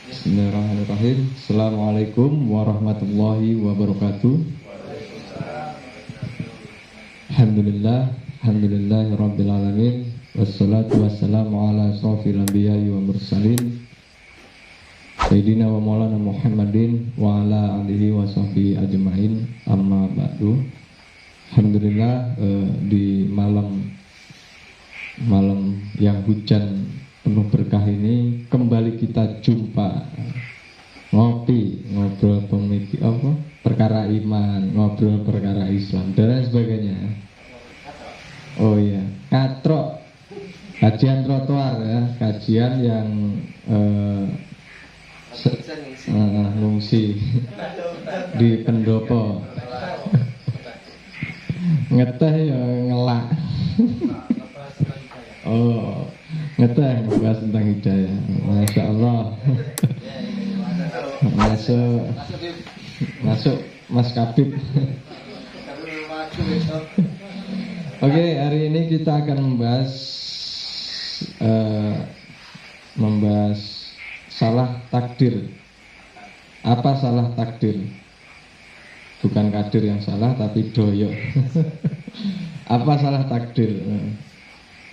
Bismillahirrahmanirrahim. Assalamualaikum warahmatullahi wabarakatuh. Alhamdulillahirabbil alamin. Wassalatu wassalamu ala asrofil anbiya'i wa mursalin Sayyidina wa maulana Muhammadin wa ala alihi wa sahbihi ajma'in. Amma ba'du. Alhamdulillah, di malam yang hujan penuh berkah ini kembali kita jumpa, ngobrol perkara iman, ngobrol perkara Islam dan lain sebagainya. Oh iya, katrok, kajian trotoar ya, kajian yang ngungsi di pendopo, ngeteh ya ngelak. Oh, ngeteh membahas tentang hidayah. Masya Allah. Masuk Mas Kabib. Oke, hari ini kita akan membahas salah takdir. Apa salah takdir? Bukan kadir yang salah, tapi doyok. Apa salah takdir?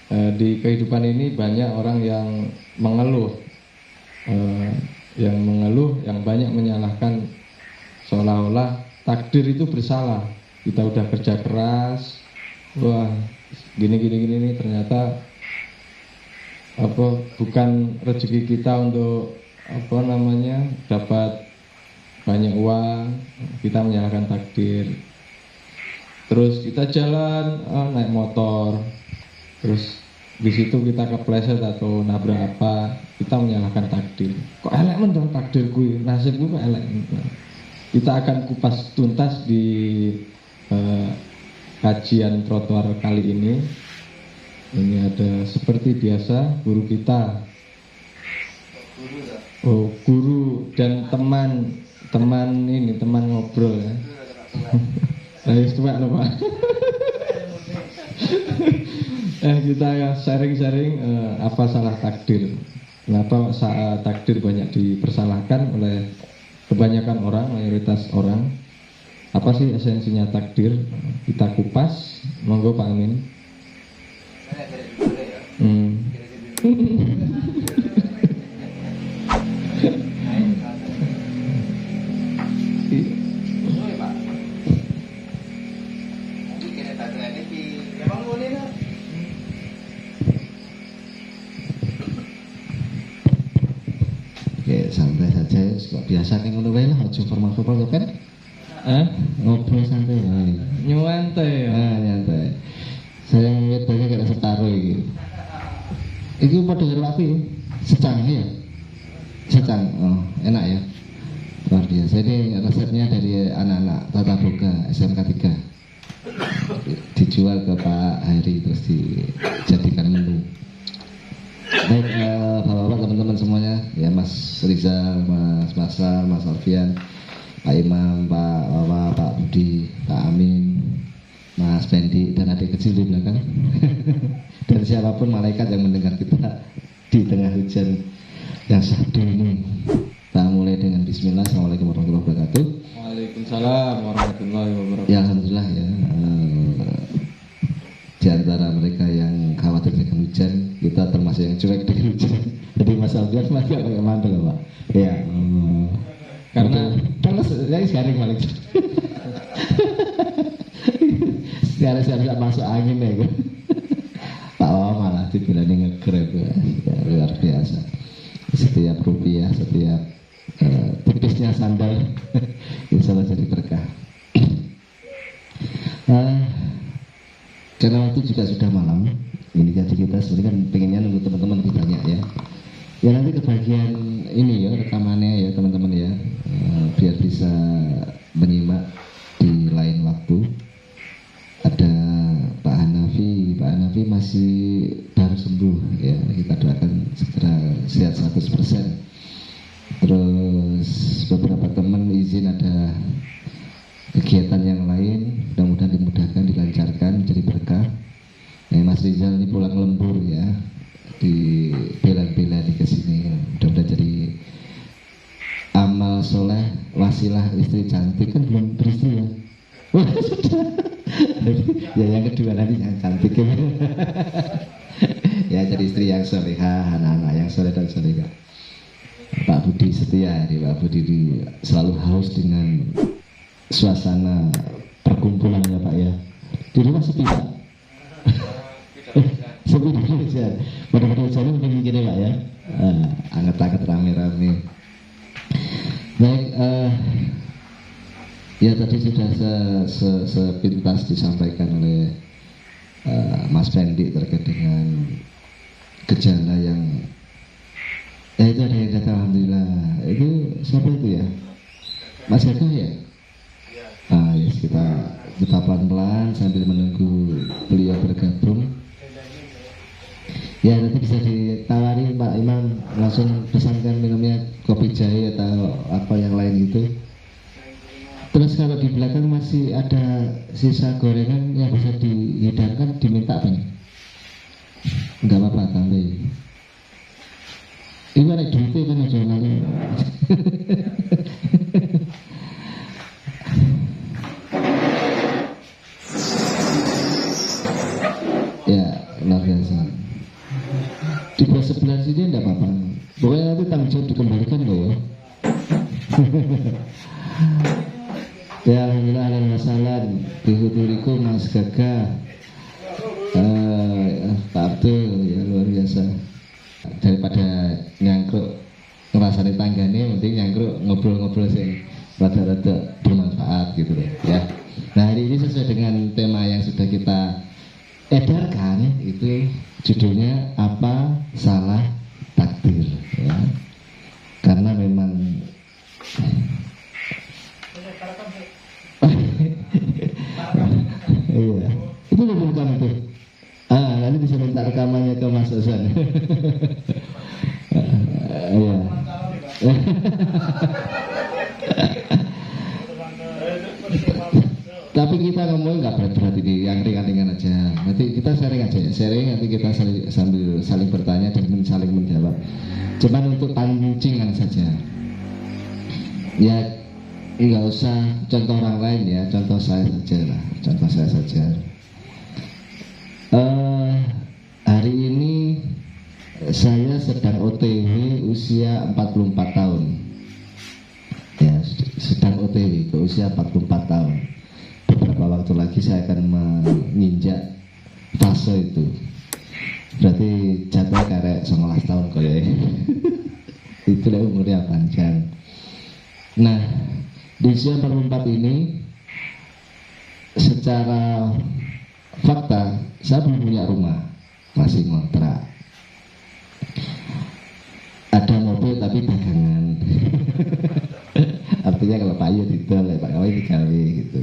Di kehidupan ini banyak orang yang mengeluh, yang banyak menyalahkan, seolah-olah takdir itu bersalah. Kita udah kerja keras, wah gini, ternyata bukan rezeki kita untuk dapat banyak uang, kita menyalahkan takdir. Terus kita jalan naik motor, terus di situ kita kepleset atau nabrak apa, kita menyalahkan takdir. Kok elek men takdirku, nasibku kok elek. Kita akan kupas tuntas di kajian trotoar kali ini. Ini ada seperti biasa guru kita, guru dan teman ngobrol ya. Saya coba loh Pak. Kita sharing-sharing apa salah takdir. Kenapa takdir banyak dipersalahkan oleh kebanyakan orang, mayoritas orang. Apa sih esensinya takdir? Kita kupas. Monggo Pak Amin. Santai saja, biasa kan ngono wae lah, aja formal kan? Ngobrol santai wae. Nyantai. Nyantai. Saya ngeliat banyak kayak setaro iki. Iki model api, secang ya. Secang. Oh, enak ya. Luar biasa. Ini resepnya dari anak-anak Tata Boga SMK 3. Dijual ke Pak Heri terus dijadikan menu. Baik, bapak-bapak, teman-teman semuanya, ya Mas Rizal, Mas Masal, Mas Alfian, Pak Imam, Pak Budi, Pak Amin, Mas Pendi, dan adik kecil di belakang. Dan siapapun malaikat yang mendengar kita di tengah hujan yang syahdu ini. Kita mulai dengan Bismillah. Assalamualaikum warahmatullahi wabarakatuh. Waalaikumsalam warahmatullahi wabarakatuh. Ya Alhamdulillah ya. Di antara mereka yang khawatir dengan hujan, kita termasuk yang cuek dari hujan. Jadi Mas Alfian masih pakai mantel Pak. Ya. Karena saya sekarang balik. Sekarang masuk angin ya kan. Pak malah dibilangnya nge-grab ya. Luar biasa. Setiap rupiah, setiap tipisnya sandal insya Allah jadi berkah. Karena waktu juga sudah malam, ini jadi kita sebenarnya kan pengennya nunggu teman-teman lebih banyak ya. Ya nanti kebagian ini ya rekamannya ya teman-teman ya, biar bisa menyimak di lain waktu. Ada Pak Hanafi masih baru sembuh ya, kita doakan segera sehat 100%. Terus beberapa teman izin ada kegiatan yang lain, mudah-mudahan dimudahkan, dilancarkan, jadi berkah. Mas Rizal ini pulang lembur ya, di bela-bela di kesini, mudah-mudahan jadi soleh, wasilah istri cantik, kan belum beristri ya. Wah, sudah. Ya yang kedua nanti yang cantik ya. Ya jadi istri yang solehah, anak-anak yang soleh dan solehah. Pak Budi setia, Pak Budi selalu haus dengan suasana perkumpulan ya Pak ya. Di rumah sepi Pak. Sepi di gereja. Pada hujannya mungkin gini Pak ya. Anget-anget rame-rame. Baik, ya tadi sudah sepintas disampaikan oleh Mas Fendi terkait dengan gejala yang ya itu ada yang datang, alhamdulillah. Itu siapa itu ya? Mas Gagah ya? Yes, kita pelan-pelan sambil menunggu beliau bergabung. Ya nanti bisa ditawari Pak Imam, langsung pesankan minumnya kopi jahe atau apa yang lain itu. Terus kalau di belakang masih ada sisa gorengan yang bisa dihidangkan, diminta apa nih? Enggak apa-apa, tambahin. Ini ada duitnya kan aja lalu. Ya, luar biasa. Di sebelah sini enggak apa-apa. Pokoknya nanti tanggung jawab dikembalikan loh ya. Ya, alhamdulillah ada masalah. Bihuduriku Mas Gagah, Pak Abdul, ya luar biasa. Daripada nyangkruk ngerasani tanggane, mending nyangkruk ngobrol-ngobrol sing rada-rada bermanfaat gitu loh ya. Nah hari ini sesuai dengan tema yang sudah kita edarkan, itu judulnya apa salah takdir ya. Karena memang iya, itu bukan itu. Nanti bisa minta rekamannya ke Mas Hasan. Iya. Tapi kita ngomong nggak berat-berat ini, yang ringan-ringan aja. Nanti kita sharing aja ya, sharing nanti kita sambil saling bertanya dan saling menjawab. Cuman untuk pancingan saja. Ya nggak usah contoh orang lain ya, contoh saya saja lah, contoh saya saja. Hari ini saya sedang OTW usia 44 tahun. Ya, sedang OTW ke usia 44 tahun. Beberapa waktu lagi saya akan menginjak fase itu. Berarti jatuh karek 19 tahun kok ya. Itulah umurnya panjang. Nah, di usia 44 ini secara fakta saya belum punya rumah, masih ngontrak. Ada mobil tapi dagangan. Artinya kalau Pak Ayu didol, Pak Kawi digawe gitu.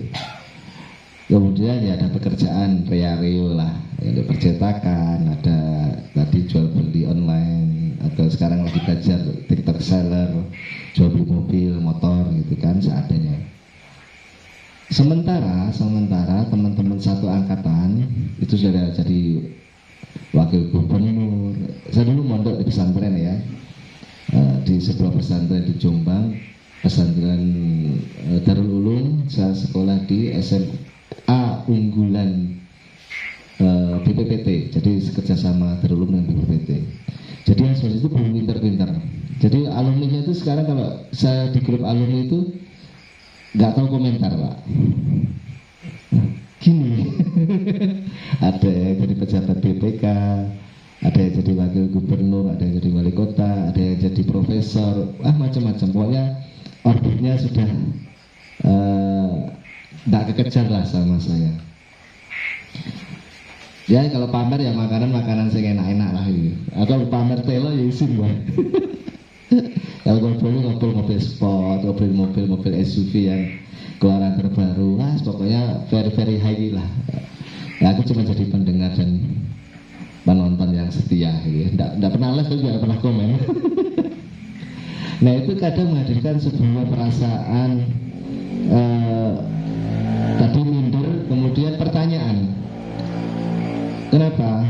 Kemudian ya ada pekerjaan rea-reo lah, ada percetakan, ada tadi jual beli online, atau sekarang lagi belajar TikTok seller, jual beli mobil, motor gitu kan seadanya. Sementara teman-teman satu angkatan itu sudah jadi wakil gubernur. Saya dulu mondok di pesantren ya, di sebuah pesantren di Jombang, pesantren Darul Ulum. Saya sekolah di SMA unggulan BPPT, jadi kerjasama Darul Ulum dengan BPPT. Jadi yang seperti itu belum pintar-pintar. Jadi alumninya itu sekarang kalau saya di grup alumni itu nggak tahu komentar Pak. Gini, ada yang jadi pejabat BPK, ada yang jadi wakil gubernur, ada yang jadi wali kota, ada yang jadi profesor, macam-macam. Pokoknya orbitnya sudah nggak kekejar lah sama saya. Ya kalau pamer ya makanan yang enak-enak lah gitu. Atau pamer telo ya isin Pak. Kalau ngobrol mobil sport, mobil SUV yang keluaran terbaru, pokoknya very high lah. Ya, aku cuma jadi pendengar dan penonton yang setia gitu. Nggak pernah live, tapi nggak pernah komen. Nah itu kadang menghadirkan sebuah perasaan tadi minder, kemudian pertanyaan. Kenapa?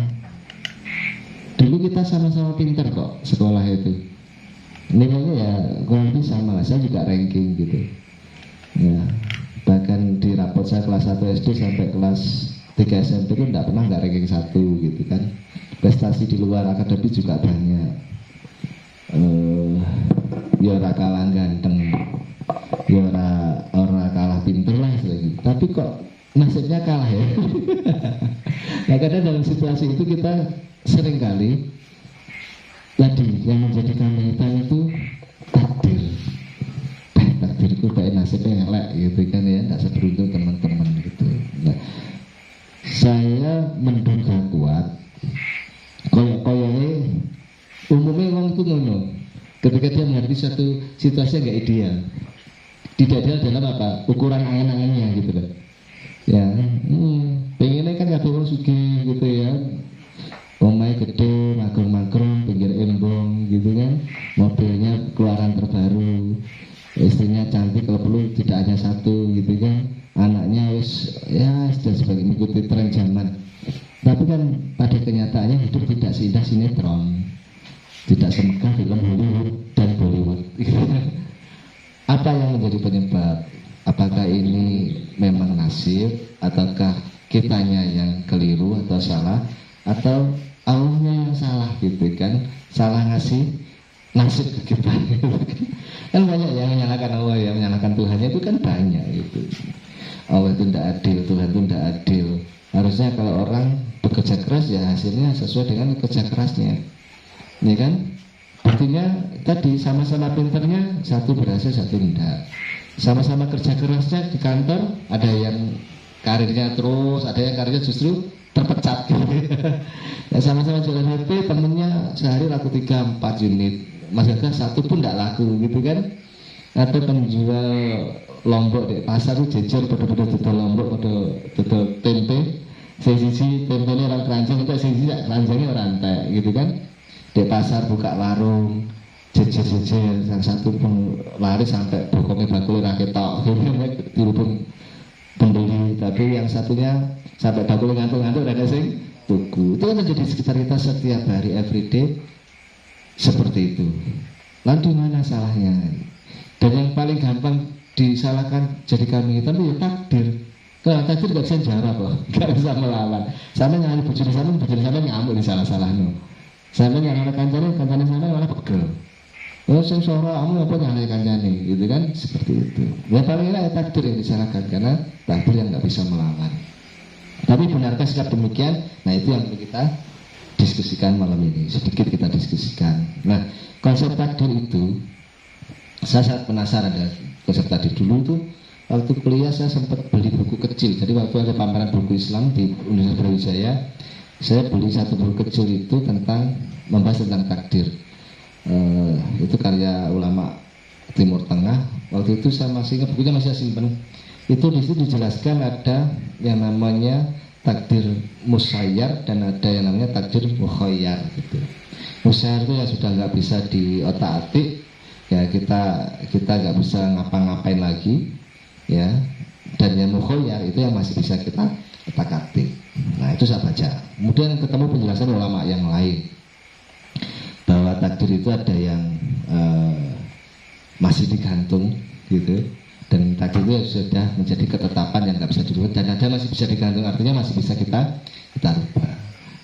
Dulu kita sama-sama pintar kok sekolah itu. Nilainya ya kurang tapi sama saya juga ranking gitu ya. Bahkan di rapot saya kelas 1 SD sampai kelas 3 SMP itu tidak pernah nggak ranking 1 gitu kan. Prestasi di luar akademik juga banyak. Ya ora kalah ganteng, ya ora kalah pinter lah gitu. Tapi kok nasibnya kalah ya. Nah kadang dalam situasi itu kita seringkali tadi yang menjadikan kita itu takdir. Takdirku baik nasibnya elek gitu kan ya, tidak seberuntung teman-teman gitu. Nah, saya menduga kuat koyok-koyoknya umumnya orang itu ngono. Ketika dia menghadapi satu situasi yang gak ideal, tidak ideal dalam apa? Ukuran angan-angannya gitu loh. Ya, pengennya kan ada orang sugih gitu ya. Omai gede, magrong-magrong, pinggir embong gitu kan. Mobilnya keluaran terbaru. Istrinya cantik, kalau perlu tidak hanya satu gitu kan. Anaknya ya sudah sebagai mengikuti tren zaman. Tapi kan pada kenyataannya hidup tidak seindah sinetron, tidak semegah film Hollywood dan Bollywood. Apa yang menjadi penyebab? Apakah ini memang nasib, ataukah kitanya yang keliru atau salah, atau Allahnya yang salah gitu kan? Salah ngasih nasib ke kita. Kan banyak yang menyalahkan Allah, yang menyalahkan Tuhannya itu kan banyak gitu. Allah itu tidak adil, Tuhan itu tidak adil. Harusnya kalau orang bekerja keras ya hasilnya sesuai dengan kerja kerasnya, ya kan? Artinya tadi sama-sama pinternya, satu berhasil satu tidak. Sama-sama kerja kerasnya di kantor, ada yang karirnya terus, ada yang karirnya justru terpecat gitu. Ya, sama-sama jualan HP, temennya sehari laku 3-4 unit, Mas Gaga satu pun tidak laku gitu kan. Atau penjual lombok di pasar itu jejer pada tutup lombok, pada tutup tempe, sisi tempenya orang keranjang, itu sisi keranjangnya orang teh gitu kan. Di pasar buka warung, jejer-jejer, yang satu pun lari sampai bokongnya bakulnya raketok, dirubung pembeli, tapi yang satunya sampai bakulnya ngantuk-ngantuk dan sing tuku. Itu kan terjadi di sekitar kita setiap hari, everyday seperti itu. Lalu di mana salahnya? Dan yang paling gampang disalahkan jadi kami itu ya takdir. Kalau takdir gak bisa jawab loh, gak bisa melawan. Sama yang ada bujur sama ngamuk di salah-salah no. Sama yang ada kancane sama malah pegel. Oh, sing soro kamu apa yang ada kancane, gitu kan? Seperti itu. Ya paling enak ya takdir yang disalahkan karena takdir yang nggak bisa melawan. Tapi benarkah sikap demikian? Nah itu yang perlu kita diskusikan malam ini. Sedikit kita diskusikan. Nah konsep takdir itu saya sangat penasaran dengan konsep takdir. Dulu tuh waktu kuliah saya sempat beli buku kecil. Jadi waktu ada pameran buku Islam di Universitas Brawijaya, saya beli satu buku kecil itu membahas tentang takdir. Itu karya ulama Timur Tengah. Waktu itu saya masih ingat, bukunya masih simpen. Itu di situ dijelaskan ada yang namanya takdir musayyar dan ada yang namanya takdir mukhayyar gitu. Musayyar itu ya sudah nggak bisa diotak-atik, ya kita nggak bisa ngapa-ngapain lagi, ya. Dan yang mukhayyar itu yang masih bisa kita otak-atik. Nah itu saya baca. Kemudian ketemu penjelasan ulama yang lain bahwa takdir itu ada yang masih digantung gitu, dan takdir itu sudah menjadi ketetapan yang nggak bisa dirubah, dan ada masih bisa digantung, artinya masih bisa kita rubah.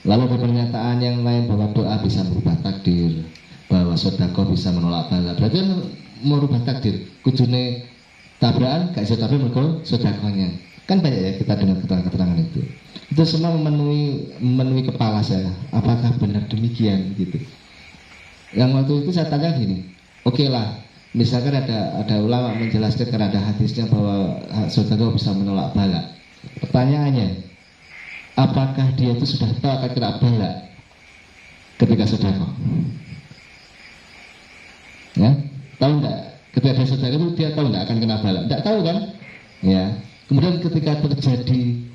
Lalu ada pernyataan yang lain bahwa doa bisa merubah takdir, bahwa sedekah bisa menolak bala. Berarti kan merubah takdir. Kudune tabrakan gak bisa tabrak mergo sedekahnya. Kan banyak ya kita dengar keterangan-keterangan itu. Itu semua memenuhi kepala saya. Apakah benar demikian gitu? Yang waktu itu saya tanya gini, oke lah, misalkan ada ulama menjelaskan karena ada hadisnya bahwa sedekah bisa menolak bala. Pertanyaannya, apakah dia itu sudah tahu akan kena bala ketika sedekah? Ya, tahu enggak? Ketika dia sedekah itu dia tahu enggak akan kena bala? Enggak tahu kan? Ya. Kemudian ketika terjadi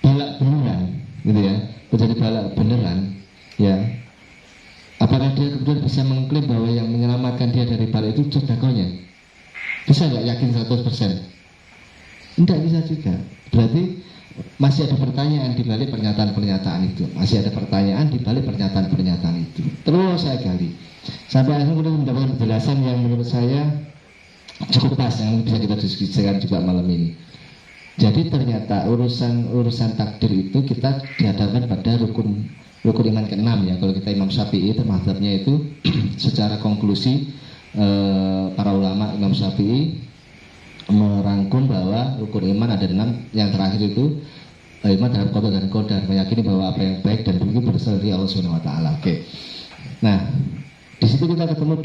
bala beneran, gitu ya, terjadi bala beneran, ya. Apakah dia kemudian bisa mengklaim bahwa yang menyelamatkan dia dari bala itu sedekahnya? Bisa nggak yakin 100%? Tidak bisa juga. Berarti masih ada pertanyaan di balik pernyataan-pernyataan itu. Masih ada pertanyaan di balik pernyataan-pernyataan itu. Terus saya gali. Sampai akhirnya kemudian mendapatkan penjelasan yang menurut saya cukup pas yang bisa kita diskusikan juga malam ini. Jadi ternyata urusan takdir itu kita dihadapkan pada rukun iman ke-6 ya. Kalau kita Imam Syafi'i itu mazhabnya itu secara konklusi para ulama Imam Syafi'i merangkum bahwa rukun iman ada 6. Yang terakhir itu iman terhadap qada dan qadar, meyakini bahwa apa yang baik dan buruk berasal dari Allah Subhanahu wa taala. Oke. Nah, di situ kita ketemu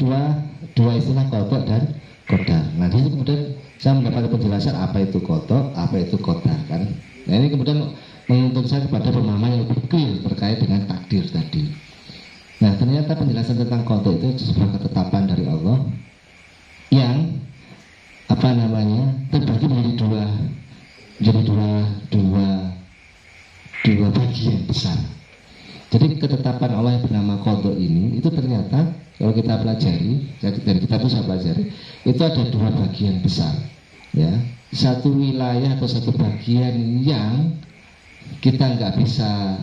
dua istilah qada dan qadar. Nah, di situ kemudian saya mendapatkan penjelasan apa itu qada, apa itu qadar kan. Nah, ini kemudian menuntut saya kepada pemahaman yang lebih clear terkait dengan takdir tadi. Nah, ternyata penjelasan tentang qada itu sebuah ketetapan dari Allah yang terbagi menjadi dua bagian besar. Jadi ketetapan Allah yang bernama qada ini itu ternyata kalau kita pelajari, dari kita bisa pelajari, itu ada dua bagian besar, ya. Satu wilayah atau satu bagian yang kita nggak bisa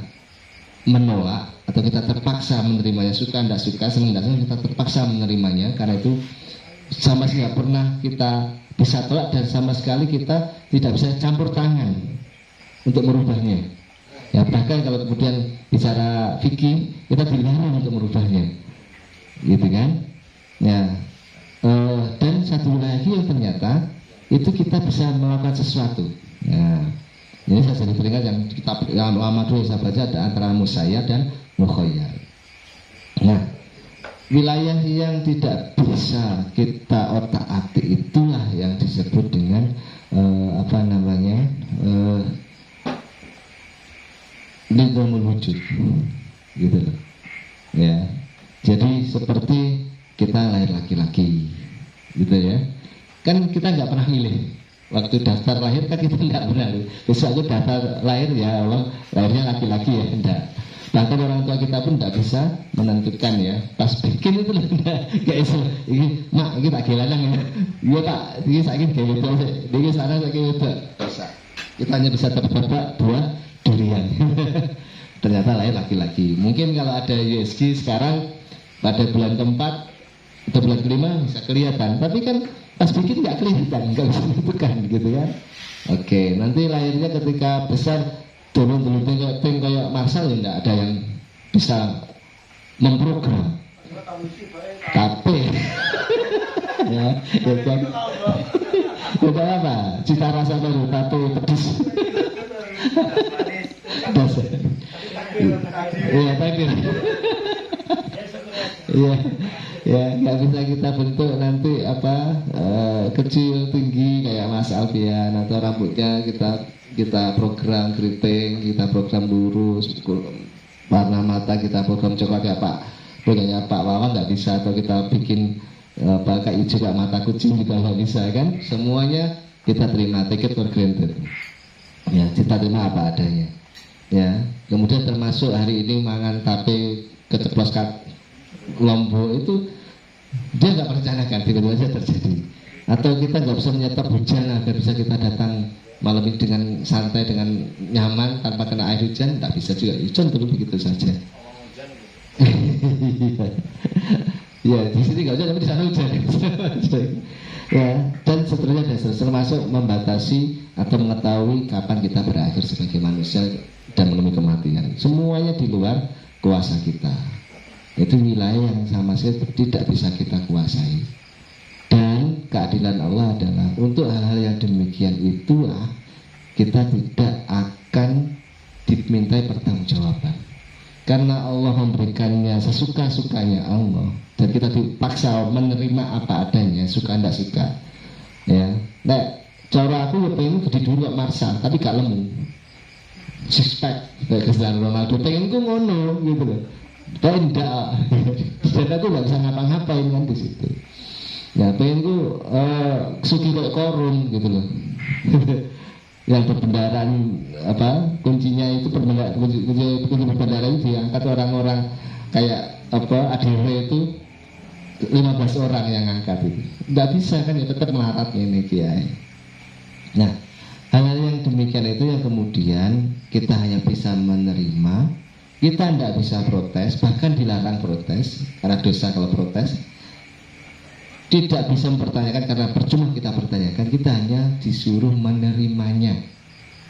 menolak atau kita terpaksa menerimanya, suka tidak suka, senang tidak senang kita terpaksa menerimanya karena itu sama sekali nggak pernah kita bisa tolak dan sama sekali kita tidak bisa campur tangan untuk merubahnya. Ya, bahkan kalau kemudian bicara fikih kita dilarang untuk merubahnya, gitu kan? Ya, dan satu lagi yang ternyata itu kita bisa melakukan sesuatu. Ya, ini saya jadi teringat yang kitab yang lama dulu saya baca ada antara musayyar dan mukhayyar. Nah, wilayah yang tidak bisa kita otak-atik itulah yang disebut dengan nizamul wujud, gitu loh. Ya, jadi seperti kita lahir laki-laki, gitu ya. Kan kita nggak pernah milih. Waktu daftar lahir kan kita nggak pernah. Besok aku daftar lahir ya Allah lahirnya laki-laki ya, enggak. Bahkan orang tua kita pun tidak bisa menentukan ya. Pas bikin itu enggak iso. Ini mak iki tak gelanang ya. Iya Pak, iki saiki gawe itu. Iki sana saiki itu. Bisa. Kita hanya bisa tebak buah durian. Ternyata lahir laki-laki. Mungkin kalau ada USG sekarang pada bulan keempat atau bulan kelima bisa kelihatan. Tapi kan pas bikin nggak kelihatan, nggak bisa menentukan gitu kan. Oke, nanti lahirnya ketika besar turun kayak Marshall ya enggak ada yang bisa memprogram. Tapi ya kan. Udah apa? Cita rasa baru tapi pedes. Iya, takdir. Iya, ya nggak bisa kita bentuk nanti kecil tinggi kayak Mas Alfian atau rambutnya kita program keriting, kita program lurus, warna mata kita program coklat kayak punyanya Pak Wawan nggak bisa, atau kita bikin kayak hijau kayak mata kucing juga nggak bisa kan. Semuanya kita terima, take it for granted. Ya, kita terima apa adanya. Ya, kemudian termasuk hari ini mangan tape keceplos Lombok itu dia nggak merencanakan, tiba-tiba saja terjadi. Atau kita nggak bisa menyetop hujan agar bisa kita datang malam ini dengan santai, dengan nyaman tanpa kena air hujan, tak bisa juga. Hujan turun begitu saja. Ya, di sini nggak hujan tapi di sana hujan. Ya, dan seterusnya termasuk membatasi atau mengetahui kapan kita berakhir sebagai manusia dan menemui kematian. Semuanya di luar kuasa kita. Itu wilayah yang sama sekali tidak bisa kita kuasai. Dan keadilan Allah adalah untuk hal-hal yang demikian itulah kita tidak akan dimintai pertanggungjawaban. Karena Allah memberikannya sesuka-sukanya Allah, dan kita dipaksa menerima apa adanya, suka tidak suka. Ya, nah, cara aku ya pengen gede dulu Marshall, tapi gak lemu. Suspek kayak Cristiano Ronaldo, pengen ku ngono gitu loh. Dan enggak, dan aku nggak bisa ngapa-ngapain kan di situ. Ya pengen ku suki kayak korun gitu loh. Yang perbendaharaan kuncinya itu kunci perbendaharaan itu diangkat orang-orang kayak ADW itu 15 orang yang angkat itu. Nggak bisa kan ya, tetap melarat ini kiai. Nah, hal-hal yang demikian itu yang kemudian kita hanya bisa menerima. Kita tidak bisa protes, bahkan dilarang protes karena dosa kalau protes. tidak bisa mempertanyakan karena percuma kita pertanyakan, kita hanya disuruh menerimanya.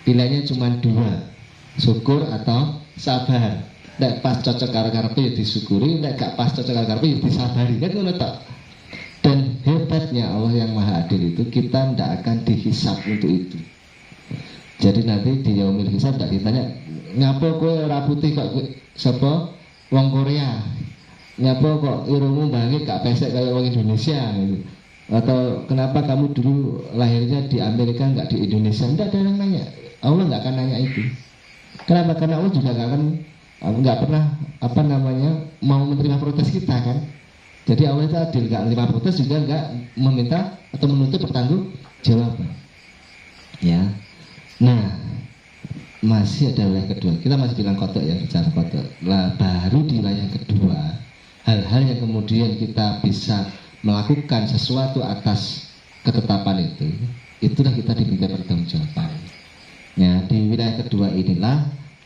Pilihannya cuma dua, syukur atau sabar. Nek pas cocok karo karepe ya disyukuri, nek gak pas cocok karo karepe ya disabari, kan ngono tok. Dan hebatnya Allah yang Maha Adil itu, kita tidak akan dihisab untuk itu. Jadi nanti di yaumil hisab tidak ditanya, ngapa kowe ora putih kok sapa wong Korea, ngapa kok irungmu bangkit gak pesek kayak wong Indonesia gitu. Atau kenapa kamu dulu lahirnya di Amerika nggak di Indonesia. Tidak ada yang nanya, Allah nggak akan nanya itu. Kenapa? Karena Allah juga nggak pernah mau menerima protes kita kan. Jadi Allah itu adil, nggak menerima protes juga nggak meminta atau menuntut pertanggungjawaban. Ya. Nah, masih ada wilayah kedua. Kita masih bilang kotok ya, bicara kotok. Lah baru di wilayah kedua, hal-hal yang kemudian kita bisa melakukan sesuatu atas ketetapan itu, itulah kita diminta pertanggungjawaban. Ya, di wilayah kedua inilah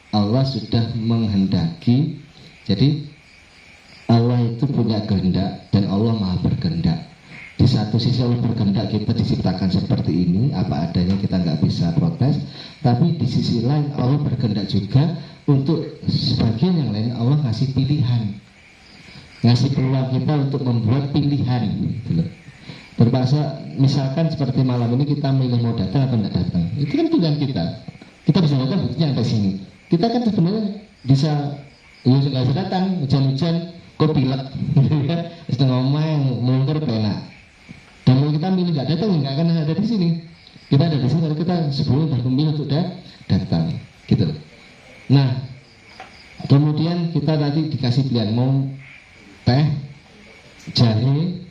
Allah sudah menghendaki. Jadi Allah itu punya kehendak dan Allah maha berkehendak. Di satu sisi Allah berkehendak kita diciptakan seperti ini, apa adanya, kita nggak bisa protes. Tapi di sisi lain Allah berkehendak juga untuk sebagian yang lain Allah ngasih pilihan, ngasih peluang kita untuk membuat pilihan gitu. Terpaksa misalkan seperti malam ini kita milih mau datang atau tidak datang, itu kan pilihan kita. Kita bisa datang buktinya sampai sini. Kita kan sebenarnya bisa nggak bisa datang, hujan-hujan kok pilek gitu kan, setengah main melungker penak. Dan kalau kita milih nggak datang, nggak akan ada di sini. Kita ada di sini kalau kita sebelum berpemilih untuk datang, gitu. Nah, kemudian kita tadi dikasih pilihan mau teh, jahe,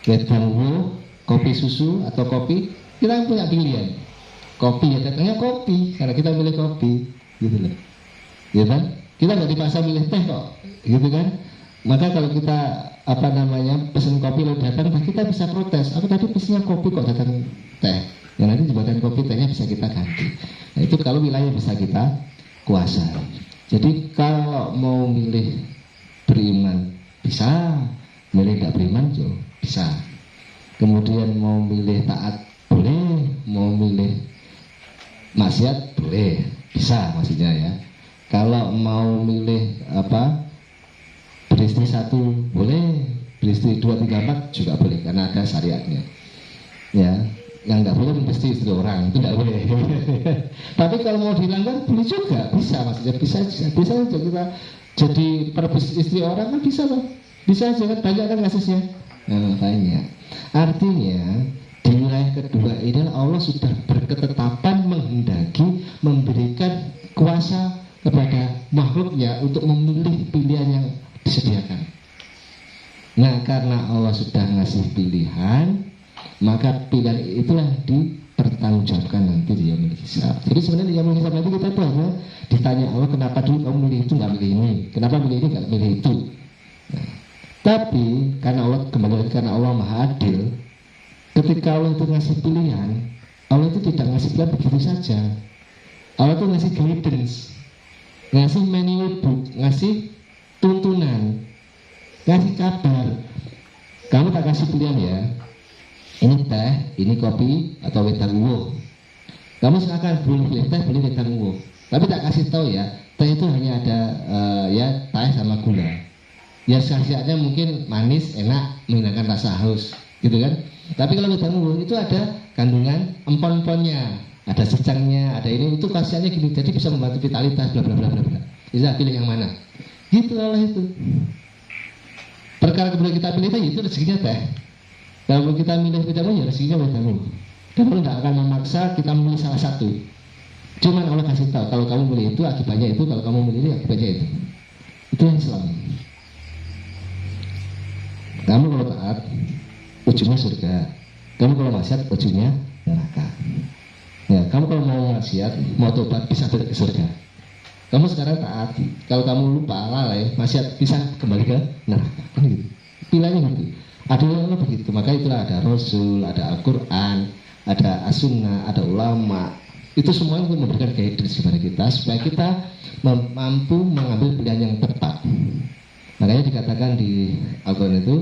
wedang woh, kopi susu atau kopi. Kita punya pilihan. Kopi ya datangnya kopi, karena kita milih kopi, gitu loh. Ya kan? Kita nggak dipaksa milih teh kok, gitu kan? Maka kalau kita pesen kopi lalu datang, kita bisa protes. Aku tadi pesennya kopi kok datang teh. Yang nanti jembatan kopi tehnya bisa kita ganti. Nah, itu kalau wilayah bisa kita kuasai. Jadi kalau mau milih beriman bisa, milih tidak beriman juga bisa. Kemudian mau milih taat boleh, mau milih maksiat boleh, bisa maksudnya ya. Kalau mau milih beristri satu boleh, beristri 2, 3, 4 juga boleh karena ada syariatnya. Ya, yang nggak boleh beristri istri orang itu nggak boleh. Tapi kalau mau dilanggar boleh juga, bisa maksudnya bisa aja kita jadi perebus istri orang kan bisa loh, bisa aja kan, banyak kan kasusnya. Nah, banyak. Artinya di wilayah kedua ini Allah sudah berketetapan menghendaki memberikan kuasa kepada makhluknya untuk memilih pilihan yang disediakan. Nah, karena Allah sudah ngasih pilihan, maka pilihan itulah dipertanggungjawabkan nanti di yaumul hisab. Jadi sebenarnya di yaumul hisab nanti kita tuh hanya ditanya Allah, kenapa dulu kamu milih itu nggak milih ini, kenapa milih ini nggak milih itu. Nah, tapi karena Allah kembali lagi, karena Allah maha adil, ketika Allah itu ngasih pilihan, Allah itu tidak ngasih pilihan begitu saja. Allah itu ngasih guidance, ngasih menu book, ngasih tuntunan, kasih kabar. Kamu tak kasih pilihan ya, ini teh, ini kopi atau wedang woh. Kamu silakan boleh pilih teh, boleh wedang woh. Tapi tak kasih tahu ya, teh itu hanya ada teh sama gula. Ya khasiatnya mungkin manis, enak, menghilangkan rasa haus, gitu kan. Tapi kalau wedang woh itu ada kandungan empon-emponnya, ada secangnya, ada ini, itu khasiatnya gini, jadi bisa membantu vitalitas, bla bla bla bla bla. Bisa pilih yang mana? Gitu Allah itu. Perkara kemudian kita pilih teh, itu rezekinya teh. Kalau kita milih wedang woh, ya rezekinya wedang woh. Dan Allah tidak akan memaksa kita memilih salah satu. Cuman Allah kasih tahu, kalau kamu milih itu akibatnya itu, kalau kamu milih ini akibatnya itu. Itu yang Islam. Kamu kalau taat, ujungnya surga. Kamu kalau maksiat, ujungnya neraka. Ya, kamu kalau mau maksiat, mau tobat, bisa balik ke surga. Kamu sekarang taat, kalau kamu lupa, lalai, maksiat, bisa kembali ke neraka. Kan gitu. Pilihannya gitu. Ada yang begitu. Maka itulah ada Rasul, ada Al-Quran, ada As-Sunnah, ada ulama. Itu semua untuk memberikan guidance kepada kita supaya kita mampu mengambil pilihan yang tepat. Makanya dikatakan di Al-Quran itu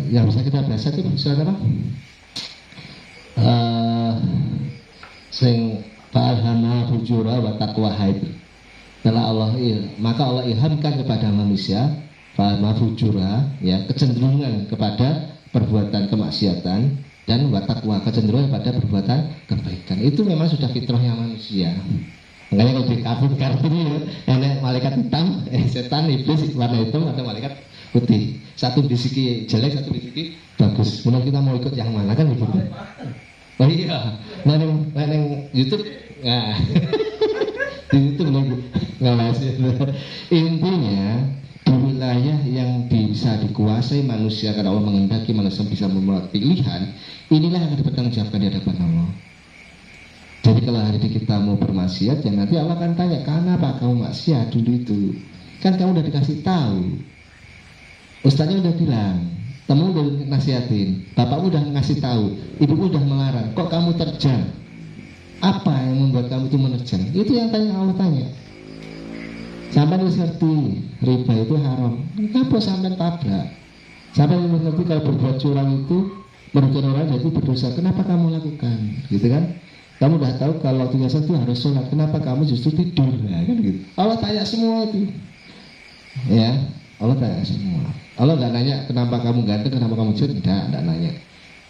yang bisa kita baca itu saudara, sing fa'alhamaha fujura wa taqwaha itu. Maka Allah ilhamkan kepada manusia fa'alhamaha fujura, ya, kecenderungan kepada perbuatan kemaksiatan, dan wa taqwa, kecenderungan pada perbuatan kebaikan. Itu memang sudah fitrahnya manusia. Makanya kalau di kartun ya, ada malaikat hitam, setan, iblis warna hitam, ada malaikat putih. Satu bisiki jelek, satu bisiki bagus. Kemudian kita mau ikut yang mana kan begitu? Oh iya, neng YouTube, nah di YouTube nggak masih. Intinya di wilayah yang bisa dikuasai manusia karena Allah menghendaki manusia bisa membuat pilihan, inilah yang akan dipertanggungjawabkan di hadapan Allah. Jadi kalau hari ini kita mau bermaksiat, ya nanti Allah akan tanya, kenapa kamu maksiat dulu itu? Kan kamu udah dikasih tahu, ustaznya udah bilang, temen udah nasihatin, bapakmu udah ngasih tahu, ibumu udah melarang, kok kamu terjang? Apa yang membuat kamu itu menerjang? Itu yang Allah tanya. Sampai ngerti riba itu haram, kenapa sampai tabrak? Sampai ngerti kalau berbuat curang itu merugikan orang jadi berdosa, kenapa kamu lakukan? Gitu kan? Kamu udah tahu kalau waktu biasa itu harus sholat, kenapa kamu justru tidur? Nah, kan gitu. Allah tanya semua itu. Ya, Allah tanya semua. Allah nggak nanya kenapa kamu ganteng, kenapa kamu jelek, tidak nanya.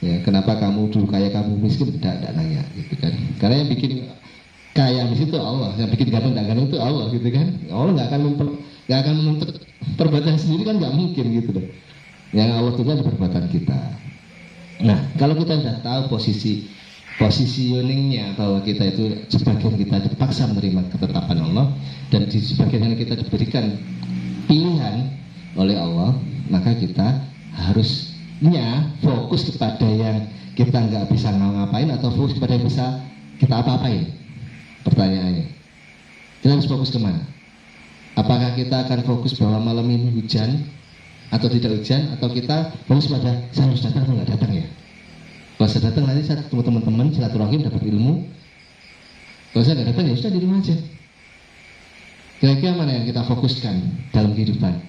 Ya, kenapa kamu dulu kaya, kamu miskin, tidak nanya, gitu kan? Karena yang bikin kaya miskin itu Allah, yang bikin ganteng tidak ganteng itu Allah, gitu kan? Allah nggak akan menuntut perbuatan sendiri kan, nggak mungkin gitu loh. Yang Allah tuntut adalah perbuatan kita. Nah, kalau kita sudah tahu positioningnya bahwa kita itu sebagian kita dipaksa menerima ketetapan Allah dan di sebagian kita diberikan pilihan oleh Allah, maka kita harusnya fokus kepada yang kita nggak bisa ngapain atau fokus kepada yang bisa kita apa-apain. Pertanyaannya, kita harus fokus kemana? Apakah kita akan fokus bahwa malam ini hujan atau tidak hujan, atau kita fokus pada saya harus datang atau nggak datang ya? Kalau saya datang nanti saya ketemu teman-teman, silaturahim, dapat ilmu. Kalau saya nggak datang ya sudah di rumah aja. Kira-kira mana yang kita fokuskan dalam kehidupan?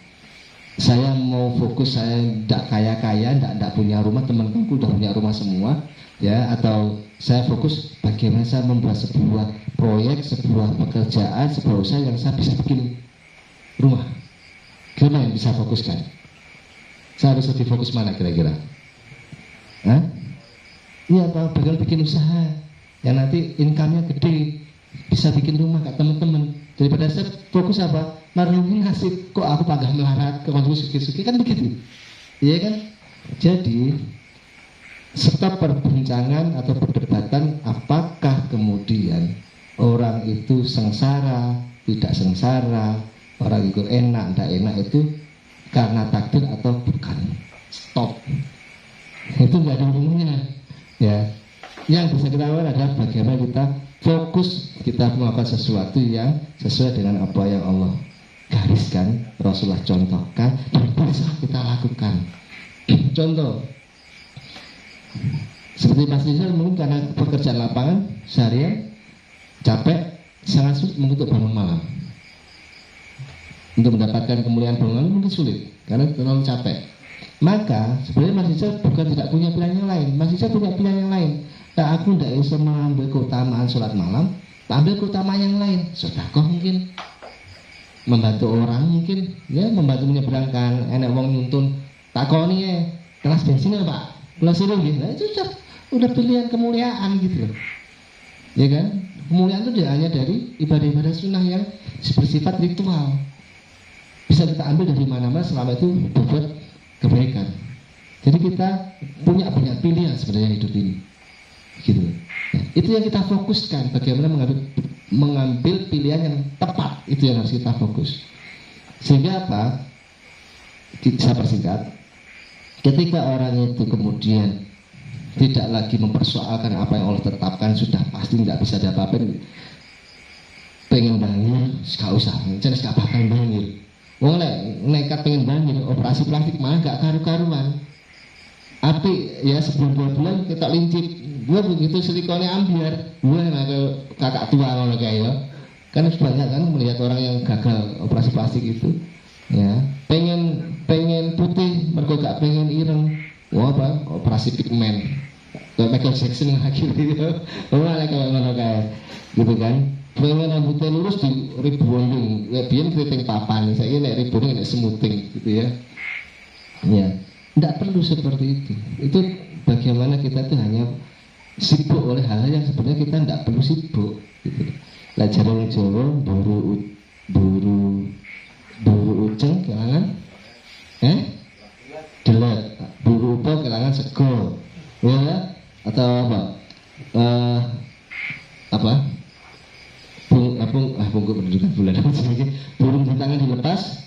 Saya mau fokus, saya tidak kaya-kaya, tidak punya rumah, teman-temanku udah punya rumah semua, ya? Atau saya fokus bagaimana saya membuat sebuah proyek, sebuah pekerjaan, sebuah usaha yang saya bisa bikin rumah. Gimana yang bisa fokuskan? Saya harus lebih fokus mana kira-kira? Hah? Iya, Pak, bakal bikin usaha yang nanti income-nya gede, bisa bikin rumah ke teman-teman. Daripada saya fokus apa? Marungi ngasih, kok aku pagah melarat ke konsumsi suki-suki, kan begitu. Iya kan? Jadi stop perbincangan atau perdebatan apakah kemudian orang itu sengsara, tidak sengsara, orang itu enak, tidak enak itu karena takdir atau bukan. Stop. Itu nggak ada hubungannya. Ya, yang bisa kita lakukan adalah bagaimana kita fokus kita melakukan sesuatu yang sesuai dengan apa yang Allah gariskan, Rasulullah contohkan, dan bisa kita lakukan. Contoh, seperti Mas Rizal mungkin karena pekerjaan lapangan seharian capek, sangat sulit untuk bangun malam. Untuk mendapatkan kemuliaan bangun malam mungkin sulit karena terlalu capek. Maka sebenarnya Mas Rizal bukan tidak punya pilihan yang lain. Mas Rizal punya pilihan yang lain. Nah, aku tidak bisa mengambil keutamaan sholat malam, ambil keutamaan yang lain. Sedekah mungkin, membantu orang mungkin, ya membantu menyeberangkan. Enak wong nyuntun takoni ya, kelas bensin ya Pak, kelas ini gitu. Nah, itu udah pilihan kemuliaan gitu loh. Ya kan? Kemuliaan itu tidak hanya dari ibadah-ibadah sunnah yang bersifat ritual. Bisa kita ambil dari mana-mana selama itu berbuat kebaikan. Jadi kita punya banyak pilihan sebenarnya hidup ini, gitu. Nah, itu yang kita fokuskan. Bagaimana mengambil pilihan yang tepat, itu yang harus kita fokus. Sehingga apa? Saya persingkat. Ketika orang itu kemudian tidak lagi mempersoalkan apa yang Allah tetapkan, sudah pasti nggak bisa diapa-apain. Pengen bangun, nggak usah. Jenis nggak bakal bangun. Wong nekat pengen bangun, operasi plastik malah gak karu-karuan. Api ya sebelum 2 bulan kita lincip, gue begitu silikonnya ambiar, gue kakak tua kalau kayak ya. Kan banyak kan melihat orang yang gagal operasi plastik itu, ya pengen pengen putih, mergo gak pengen ireng. Wah apa? Operasi pigmen. Kayak Michael Jackson lagi gitu. Ora kayak ngono kae. Gitu kan. Pengen rambutnya lurus di ribbon, kayak biyen keriting papan, saiki nek ribbon nek semuting gitu ya. Ya, tidak perlu seperti itu. Itu bagaimana kita tuh hanya sibuk oleh hal-hal yang sebenarnya kita tidak perlu sibuk. Gitu. Lah jarang Jawa buru uceng kelangan, delet, buru upo kelangan sego, ya atau apa? Bungkuk pendidikan bulan burung di tangan dilepas,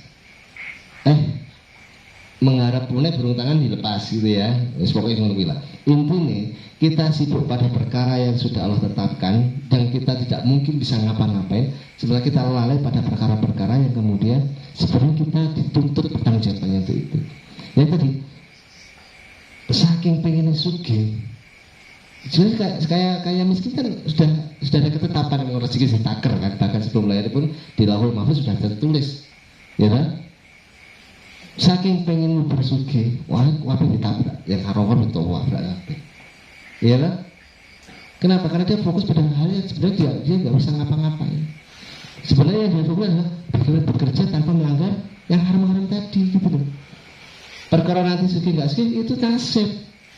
mengharap punai burung tangan dilepas gitu ya. Pokoknya ngono kuwi lah. Intine kita sibuk pada perkara yang sudah Allah tetapkan dan kita tidak mungkin bisa ngapa-ngapain setelah kita lalai pada perkara-perkara yang kemudian sebenarnya kita dituntut pertanggungjawabannya untuk itu. Yang tadi saking pengennya sugih, sebenarnya kayak miskin kan sudah ada ketetapan orang rezeki sing taker kan, bahkan sebelum lahir pun di Lauhul Mahfuz sudah tertulis, ya kan? Saking pengen bersugi, wah ditabrak, yang haram itu wabrak kabeh. Iya kan? Kenapa? Karena dia fokus pada hal yang sebenarnya dia nggak bisa ngapa-ngapain. Sebenarnya yang dia fokus adalah bagaimana bekerja tanpa melanggar yang haram-haram tadi gitu loh. Perkara nanti sugi nggak sugi itu nasib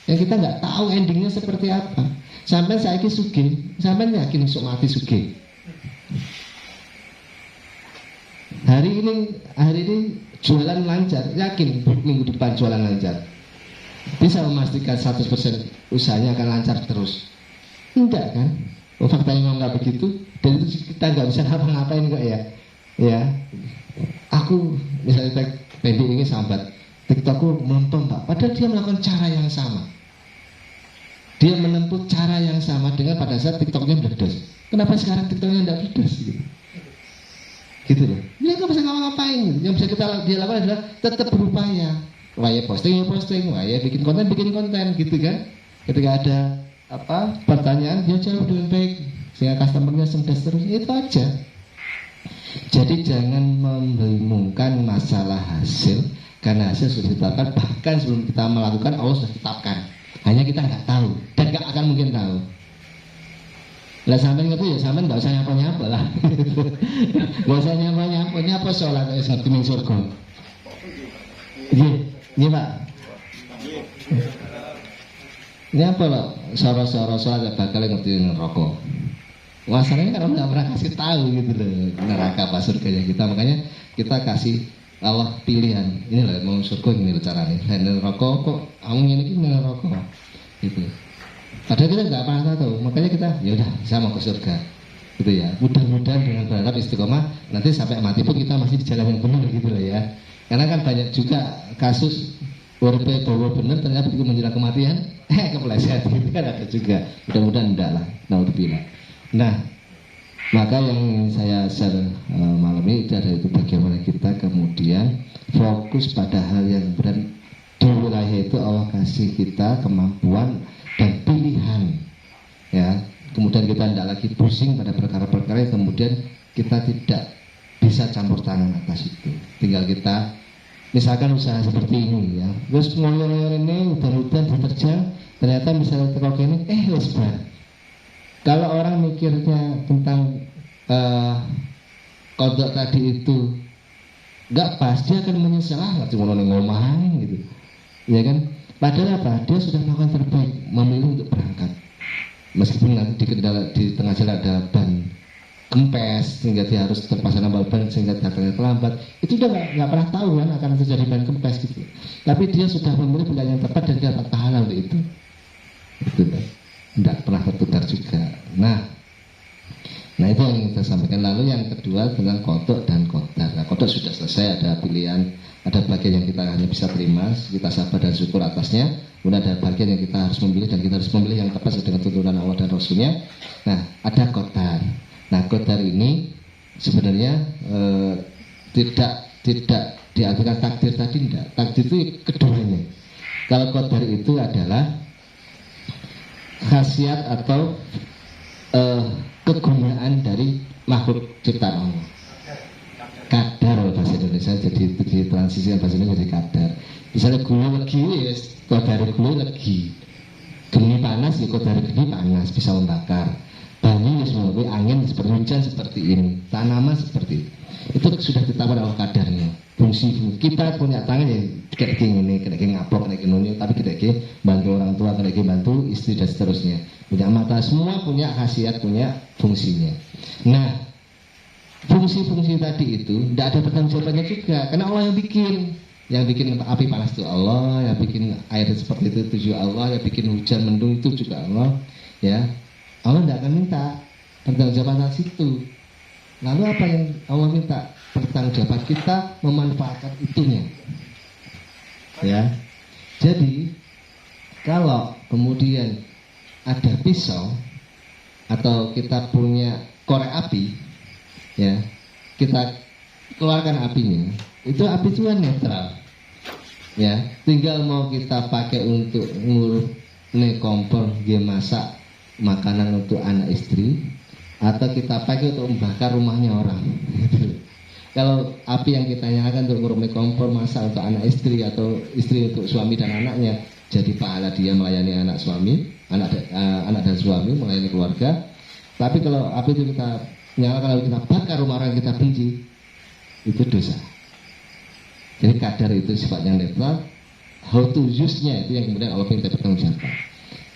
yang kita nggak tahu endingnya seperti apa. Sampai saya sugi, sampai yakin sok mati sugi. Hari ini jualan lancar, yakin minggu depan jualan lancar. Bisa memastikan 100% usahanya akan lancar terus. Enggak kan? Faktanya memang nggak begitu. Dan itu kita nggak bisa ngapa-ngapain kok ya. Ya, aku misalnya pendek ini sambat TikTokku melempem Pak. Padahal dia melakukan cara yang sama. Dia menempuh cara yang sama dengan pada saat TikToknya meledos. Kenapa sekarang TikToknya tidak meledos? Gitu loh. Dia nggak bisa ngapa-ngapain. Yang bisa dia lakukan adalah tetap berupaya. Waya posting, waya bikin konten gitu kan. Ketika ada pertanyaan dia jawab dengan baik sehingga customernya sendas terus, itu aja. Jadi jangan membingungkan masalah hasil, karena hasil sudah ditetapkan. Bahkan sebelum kita melakukan Allah sudah tetapkan. Hanya kita nggak tahu dan nggak akan mungkin tahu. Lah sampean ngerti ya, sampean nggak usah nyapa-nyapa lah. Nggak usah nyapa sholat wis ngerti ning surga. Iya Pak. Ini apa loh? Soro-soro sholat bakal ngerti neraka. Masalahnya karena nggak pernah kasih tahu gitu loh neraka apa surganya kita, makanya kita kasih Allah pilihan. Ini loh mau surga ini loh caranya. Dan neraka kok kamu ini neraka gitu. Padahal kita nggak pernah tahu, makanya kita ya udah saya mau ke surga, gitu ya. Mudah-mudahan dengan berharap istiqomah nanti sampai mati pun kita masih di jalan yang benar gitu loh ya. Karena kan banyak juga kasus urip bahwa benar ternyata begitu menjelang kematian, kepleset gitu kan ada juga. Mudah-mudahan enggak lah, naudzubillah. Nah, maka yang saya share malam ini adalah itu bagaimana kita kemudian fokus pada hal yang benar. Di wilayah itu Allah kasih kita kemampuan dan pilihan, ya. Kemudian kita tidak lagi pusing pada perkara-perkara yang kemudian kita tidak bisa campur tangan atas itu. Tinggal kita, misalkan usaha seperti ini, ya. Terus ngoyor ini hutan-hutan diterjang, ternyata misalnya tekok ini, wes bar. Kalau orang mikirnya tentang kodok tadi itu nggak pas, dia akan menyesal, nggak cuma ngomongan gitu, ya kan? Padahal apa? Dia sudah melakukan terbaik, memilih untuk berangkat. Meskipun nanti di tengah jalan ada ban kempes sehingga dia harus terpaksa nambal ban sehingga datangnya terlambat. Itu udah nggak pernah tahu kan akan terjadi ban kempes gitu. Tapi dia sudah memilih pilihan yang tepat dan dia dapat pahala untuk itu. Itu tidak pernah tertukar juga. Nah itu yang kita sampaikan. Lalu yang kedua tentang kodok dan qadar. Nah, kodok sudah selesai, ada pilihan, ada bagian yang kita hanya bisa terima, kita sabar dan syukur atasnya. Kemudian ada bagian yang kita harus memilih dan kita harus memilih yang tepat sesuai dengan tuntunan Allah dan Rasulnya. Nah ada qadar. Nah qadar ini sebenarnya tidak diartikan takdir tadi, tidak. Takdir itu keduanya. Kalau qadar itu adalah khasiat atau kegunaan dari makhluk ciptaan Allah. Kadar bahasa Indonesia. Indonesia jadi transisi bahasa Indonesia jadi kadar. Misalnya gula legi, ya kadar gula legi. Geni panas, ya kadar geni panas bisa membakar. Banyu semua, angin seperti hujan seperti ini, tanaman seperti itu sudah ditetapkan oleh kadarnya. Fungsi kita punya tangan yang kayak gini, kayak ngapok, kayak gini, tapi kayak bantu orang tua, kayak bantu istri dan seterusnya. Punya mata, semua punya khasiat, punya fungsinya. Nah, fungsi-fungsi tadi itu tidak ada pertanggungjawabannya juga, karena Allah yang bikin. Yang bikin api panas itu Allah, yang bikin air seperti itu juga Allah, yang bikin hujan mendung itu juga Allah, ya. Allah tidak akan minta pertanggungjawaban atas itu. Lalu apa yang Allah minta? Pertanggungjawaban kita memanfaatkan itunya. Ya. Jadi kalau kemudian ada pisau atau kita punya korek api, ya, kita keluarkan apinya, itu api itu kan netral. Ya, tinggal mau kita pakai untuk ngurus kompor, dia masak makanan untuk anak istri, atau kita pakai untuk membakar rumahnya orang. Kalau api yang kita nyalakan untuk ngurumi kompor, masak untuk anak istri, atau istri untuk suami dan anaknya, jadi pahala dia melayani anak suami, anak dan suami, melayani keluarga. Tapi kalau api itu kita nyalakan lalu kita bakar rumah orang yang kita benci, itu dosa. Jadi kadar itu sifatnya netral, how to use-nya itu yang kemudian Allah minta pertanggungjawaban.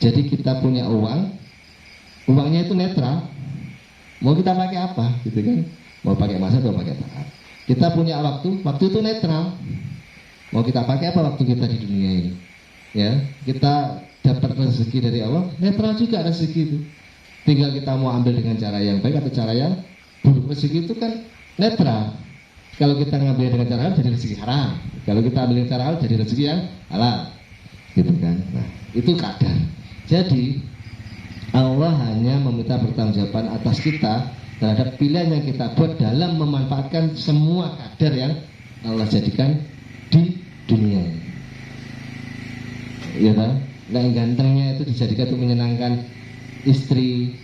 Jadi kita punya uangnya itu netral. Mau kita pakai apa, gitu kan? Mau pakai emas atau pakai perak. Kita punya waktu itu netral. Mau kita pakai apa waktu kita di dunia ini? Ya, kita dapat rezeki dari Allah, netral juga rezeki itu. Tinggal kita mau ambil dengan cara yang baik atau cara yang buruk. Rezeki itu kan netral. Kalau kita ngambil dengan cara halal jadi rezeki haram. Kalau kita ambil dengan cara halal jadi rezeki yang halal. Gitu kan? Nah, itu kadar. Jadi Allah hanya meminta pertanggungjawaban atas kita terhadap pilihan yang kita buat dalam memanfaatkan semua kadar yang Allah jadikan di dunia ini. Ya kan? Nah, yang gantengnya itu dijadikan untuk menyenangkan istri,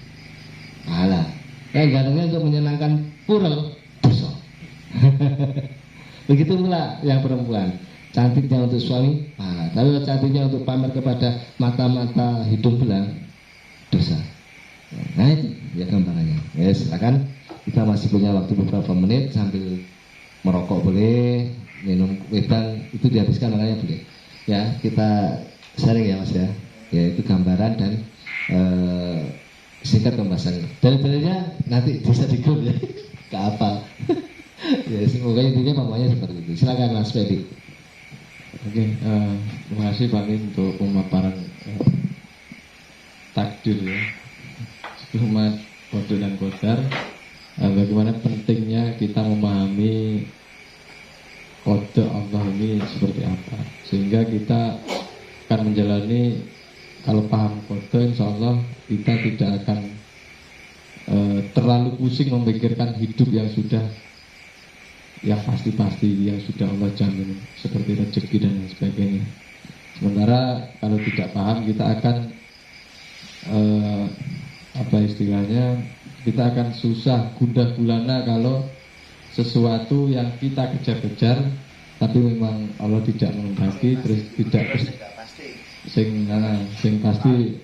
pahala. Yang gantengnya untuk menyenangkan pural, dosa. Begitu pula yang perempuan, cantiknya untuk suami, pahala. Tapi cantiknya untuk pamer kepada mata-mata hidung belang, dosa. Nah itu ya gambarannya. Ya silakan, kita masih punya waktu beberapa menit sambil merokok boleh, minum wedang itu dihabiskan makanya boleh. Ya kita sharing ya mas ya. Ya itu gambaran dan singkat pembahasannya. Dalil-dalilnya nanti bisa di grup ya. Ke apa? Ya semoga intinya mamanya seperti itu. Silakan Mas Fedi. Oke, terima kasih Pak Min untuk pemaparan takdir ya. Sebelum kode dan kodar, bagaimana pentingnya kita memahami kode Allah ini seperti apa, sehingga kita akan menjalani. Kalau paham kode, insya Allah kita tidak akan terlalu pusing memikirkan hidup yang pasti-pasti, yang sudah Allah jamin seperti rezeki dan lain sebagainya. Sementara kalau tidak paham kita akan kita akan susah gundah gulana kalau sesuatu yang kita kejar-kejar tapi memang Allah tidak menghendaki, terus tidak sing pasti.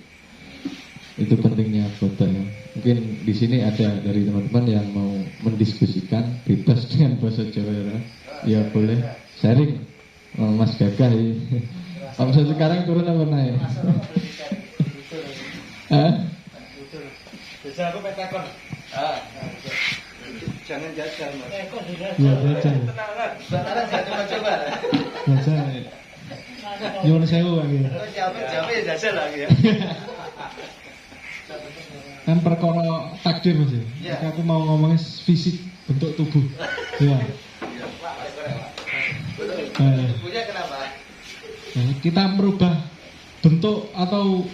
Itu pentingnya kode ya. Mungkin di sini ada dari teman-teman yang mau mendiskusikan bebas dengan bahasa Jawa ya. Ya boleh sharing. Mas Gagah ya. Omset sekarang turun apa naik? Bisa aku petakon. Jangan jajal mas. Ya jajal. Tenang saya coba-coba. Jajal. Nyuwun sewu lagi. Jawab ya jajal lagi ya. Kan perkara takdir Mas ya. Ya. Aku mau ngomongin fisik bentuk tubuh. Ya. Punya kenapa? Kita merubah bentuk atau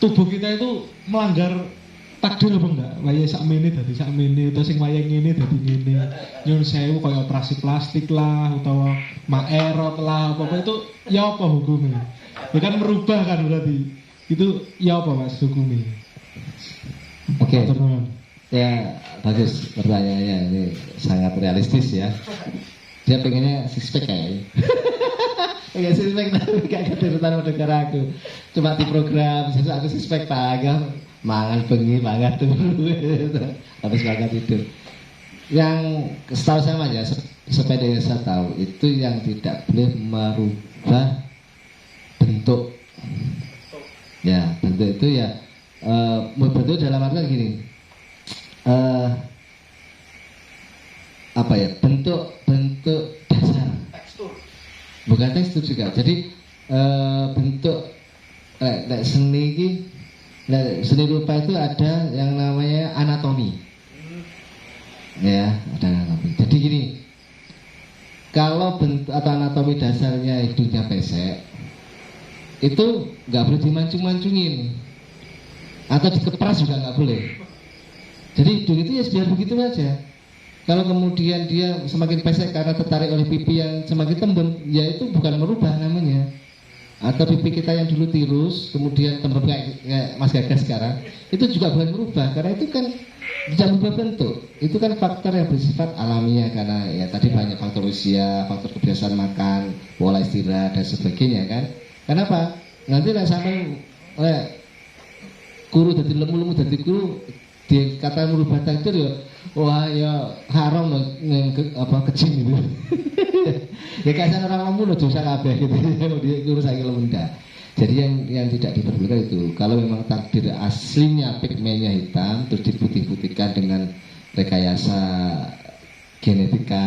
tubuh kita itu melanggar takdir apa enggak? Waya sakmene dadi sakmene, utawa sing waya ngene dadi ngene. Nyun sewu kaya operasi plastik lah utawa maerot lah, apa itu ya apa hukumnya? Ya kan merubah kan berarti. Itu ya apa Mas hukumnya? Oke. Matur. Ya bagus pertanyaannya, ini sangat realistis ya. Dia pengennya six pack kayaknya. Pengen six pack tapi gak keturutan udah karo aku. Cuma di program sesuk aku six pack tanggal mangan bengi mangan turu. Habis makan tidur. Yang setahu saya aja sepeda yang saya tahu itu yang tidak boleh merubah bentuk. Ya, bentuk itu ya bentuk dalam artian gini. Apa ya? Bentuk dasar. Tekstur. Bukan tekstur juga. Jadi bentuk seni ini, seni rupa itu ada yang namanya anatomi. Ya, ada anatomi. Jadi gini, kalau bentuk atau anatomi dasarnya hidungnya pesek, itu nggak boleh dimancung-mancungin, atau dikepras juga nggak boleh. Jadi hidung itu ya biar begitu aja. Kalau kemudian dia semakin pesek karena tertarik oleh pipi yang semakin tembem, ya itu bukan merubah namanya. Atau pipi kita yang dulu tirus, kemudian tembem kayak Mas Gagas sekarang, itu juga bukan merubah, karena itu kan tidak berubah bentuk. Itu kan faktor yang bersifat alamiah, karena ya tadi banyak faktor usia, faktor kebiasaan makan, pola istirahat dan sebagainya kan. Kenapa? Nanti lah sampai kuru jadi lemu-lemu jadi kuru, dia kata merubah takdir ya, wah ya haram loh, kecil gitu. Ya kayak orang lemu loh dosa kabeh gitu, dia kuru saya lemu enggak. Jadi yang tidak diperbolehkan itu, kalau memang takdir aslinya pigmennya hitam, terus diputih-putihkan dengan rekayasa genetika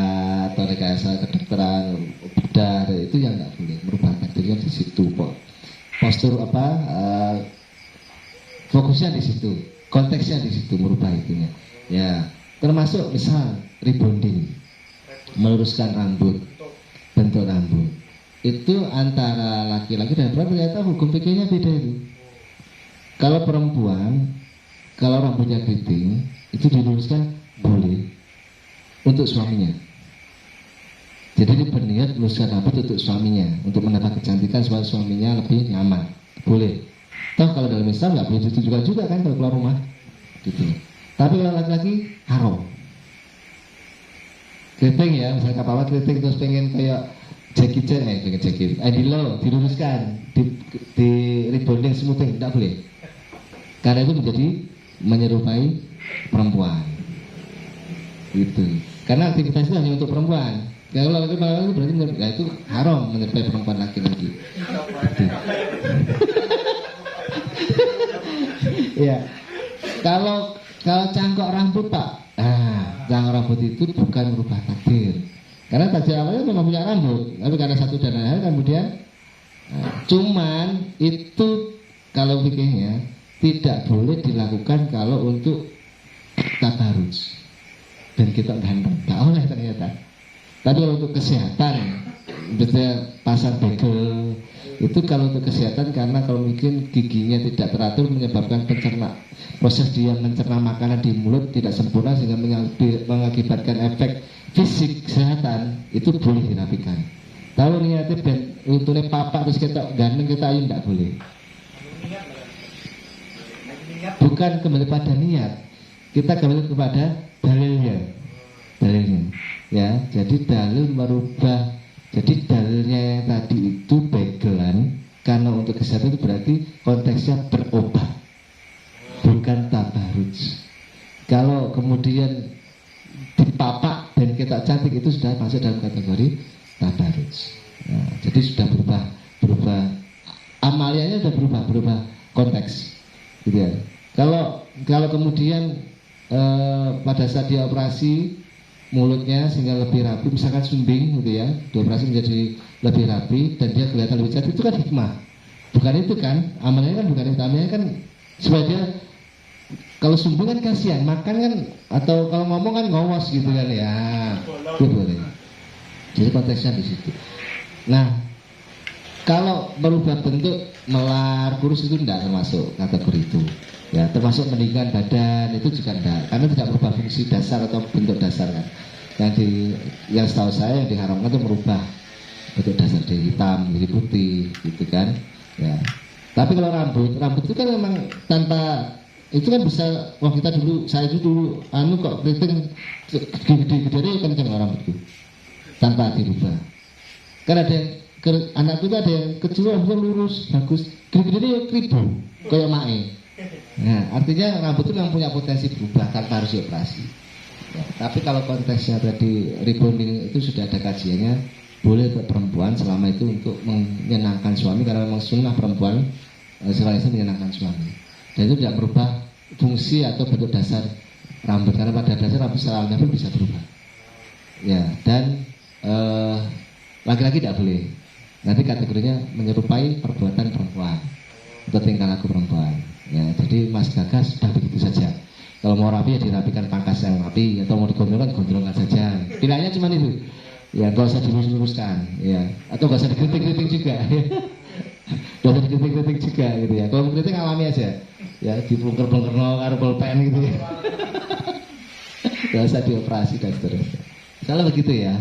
atau rekayasa kedokteran bedah, itu yang nggak boleh merubah takdirnya di situ kok. Postur fokusnya di situ, konteksnya di situ merubah itunya. Ya, termasuk misal rebonding, meluruskan rambut, bentuk rambut. Itu antara laki-laki dan perempuan ternyata hukum fikihnya beda itu. Kalau perempuan, kalau rambutnya keriting, itu diluruskan boleh untuk suaminya. Jadi dia berniat luruskan rambut untuk suaminya, untuk menambah kecantikan supaya suaminya lebih nyaman, boleh. Toh kalau dalam Islam nggak boleh itu juga kan kalau keluar rumah, gitu. Tapi kalau laki-laki haram. Keriting ya, misalnya kapal keriting terus pengen kayak Jackie Adilo diluruskan, di rebonding smoothing, tidak boleh. Karena itu menjadi menyerupai perempuan. Gitu. Karena aktivitas itu hanya untuk perempuan. Kalau laki-laki berarti itu haram menyerupai perempuan laki-laki. Gitu. Ya. Kalau cangkok rambut Pak, cangkok rambut itu bukan merubah takdir. Karena takdir awalnya memang punya rambut, tapi karena satu dan lain hal kemudian, cuman itu kalau fikihnya tidak boleh dilakukan kalau untuk tabarruj dan kita ganteng, nggak oleh ternyata. Tapi kalau untuk kesehatan, misalnya pasang bagel, itu kalau untuk kesehatan karena kalau mungkin giginya tidak teratur menyebabkan proses dia mencerna makanan di mulut tidak sempurna sehingga mengakibatkan efek fisik kesehatan, itu boleh dirapikan. Kalau niatnya dan untungnya papak terus kita ganteng kita ayu tidak boleh. Bukan kembali pada niat, kita kembali kepada dalilnya. Ya, jadi dalil merubah. Jadi dalilnya yang tadi itu begelan, karena untuk kesehatan itu berarti konteksnya berobat, bukan tabarruj. Kalau kemudian dipapak dan kita cantik itu sudah masuk dalam kategori tabarruj. Nah, jadi sudah berubah amaliannya sudah berubah konteks, gitu ya. Kalau kemudian pada saat dia operasi mulutnya sehingga lebih rapi, misalkan sumbing gitu ya, dioperasi menjadi lebih rapi dan dia kelihatan lebih cantik, itu kan hikmah. Bukan itu kan, amalnya kan bukan itu, amalnya kan supaya dia, kalau sumbing kan kasihan, makan kan atau kalau ngomong kan ngowos gitu kan ya, itu boleh. Jadi konteksnya di situ. Nah, kalau berubah bentuk melar, kurus itu tidak termasuk kategori itu. Ya, termasuk meninggikan badan itu juga tidak, karena tidak merubah fungsi dasar atau bentuk dasar kan. Yang setahu saya yang diharamkan itu merubah bentuk dasar dari hitam jadi putih, gitu kan. Ya. Tapi kalau rambut itu kan memang tanpa itu kan bisa, wah kita dulu, saya itu dulu kok keriting gede-gede kenceng rambutku. tanpa dirubah. Kan ada yang anakku itu ada yang kecil rambutnya lurus bagus, gede-gede ya kribo kayak mae. Nah, artinya rambut itu memang punya potensi berubah tanpa harus dioperasi. Ya, tapi kalau konteksnya tadi rebonding itu sudah ada kajiannya, boleh ke perempuan selama itu untuk menyenangkan suami, karena memang sunnah perempuan selain itu menyenangkan suami. Dan itu tidak merubah fungsi atau bentuk dasar rambut, karena pada dasar rambut secara pun bisa berubah. Ya, dan laki-laki tidak boleh. Nanti kategorinya menyerupai perbuatan perempuan atau tingkah laku perempuan. Ya, jadi Mas Gagas sudah begitu saja. Kalau mau rapi ya dirapikan pangkas yang rapi, atau mau digondrongkan saja. Pilihannya cuma itu. Ya, nggak usah dilurus-luruskan, ya. Atau nggak usah dikritik-kritik juga. Nggak usah dikritik-kritik juga, gitu ya. Kalau kritik alami aja, ya dibongkar-bongkar karo pulpen gitu ya. Nggak usah dioperasi dan seterusnya. Salah begitu ya.